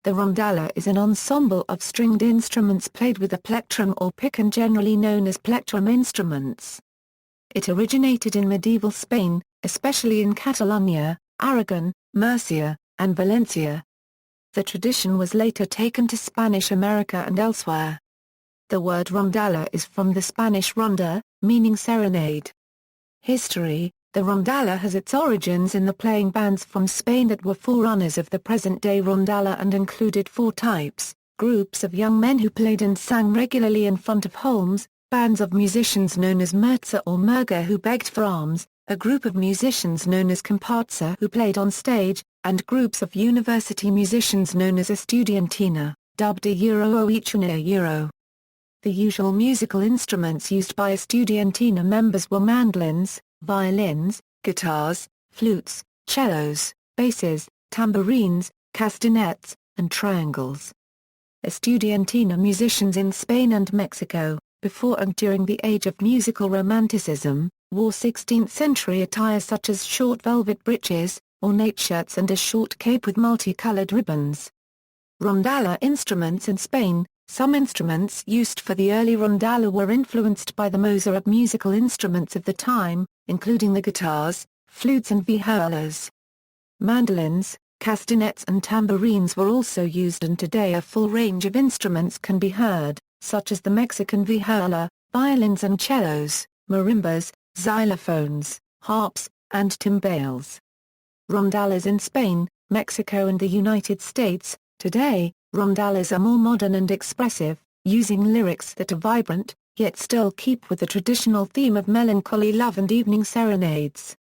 the rondalla is an ensemble of stringed instruments played with a plectrum or pick and generally known as plectrum instruments. It originated in medieval Spain, especially in Catalunya, Aragon, Murcia, and Valencia. The tradition was later taken to Spanish America and elsewhere. The word rondalla is from the Spanish ronda, meaning serenade. History: the rondalla has its origins in the playing bands from Spain that were forerunners of the present-day rondalla and included four types: groups of young men who played and sang regularly in front of homes, bands of musicians known as Murcia or Murga who begged for alms, a group of musicians known as comparsa who played on stage, and groups of university musicians known as estudiantina, dubbed a euro o a euro. The usual musical instruments used by estudiantina members were mandolins, violins, guitars, flutes, cellos, basses, tambourines, castanets, and triangles. Estudiantina musicians in Spain and Mexico, before and during the age of musical romanticism, wore 16th-century attire such as short velvet breeches, ornate shirts and a short cape with multicolored ribbons. Rondalla instruments in Spain: some instruments used for the early rondalla were influenced by the mozart musical instruments of the time, including the guitars, flutes and violas. Mandolins, castanets and tambourines were also used, and today a full range of instruments can be heard, such as the Mexican viola, violins and cellos, marimbas, xylophones, harps, and timbales. Rondallas in Spain, Mexico and the United States: today, rondallas are more modern and expressive, using lyrics that are vibrant, yet still keep with the traditional theme of melancholy love and evening serenades.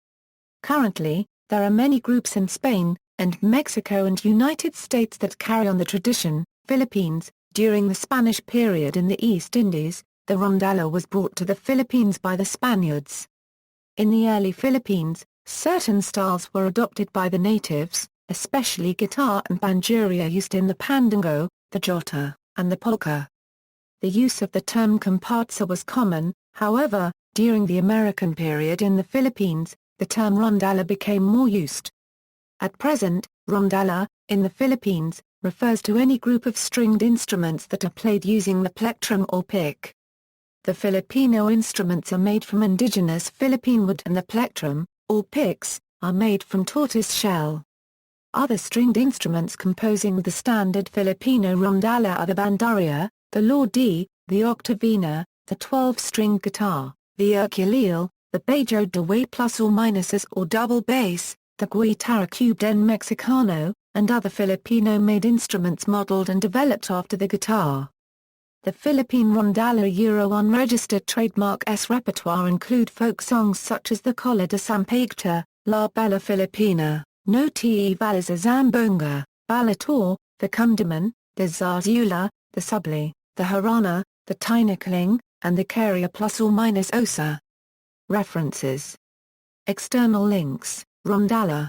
Currently, there are many groups in Spain, and Mexico and United States that carry on the tradition. Philippines: during the Spanish period in the East Indies, the rondalla was brought to the Philippines by the Spaniards. In the early Philippines, certain styles were adopted by the natives, especially guitar and banjuria used in the pandango, the jota, and the polka. The use of the term comparsa was common, however, during the American period in the Philippines, the term rondalla became more used. At present, rondalla, in the Philippines, refers to any group of stringed instruments that are played using the plectrum or pick. The Filipino instruments are made from indigenous Philippine wood and the plectrum, or picks, are made from tortoise shell. Other stringed instruments composing the standard Filipino rondalla are the bandurria, the lodi, the octavina, the 12-stringed guitar, the ukulele, the bajo de way plus or minuses or double bass, the guitarra cubed en mexicano, and other Filipino-made instruments modeled and developed after the guitar. The Philippine rondalla Euro unregistered trademark S repertoire include folk songs such as the Cola de Sampaguita, La Bella Filipina, No Te Vayas a Zamboanga, Balator, the Kundaman, the Zarzula, the Subli, the Harana, the Tinakling, and the Carrier plus or minus Osa. References. External links: Rondalla.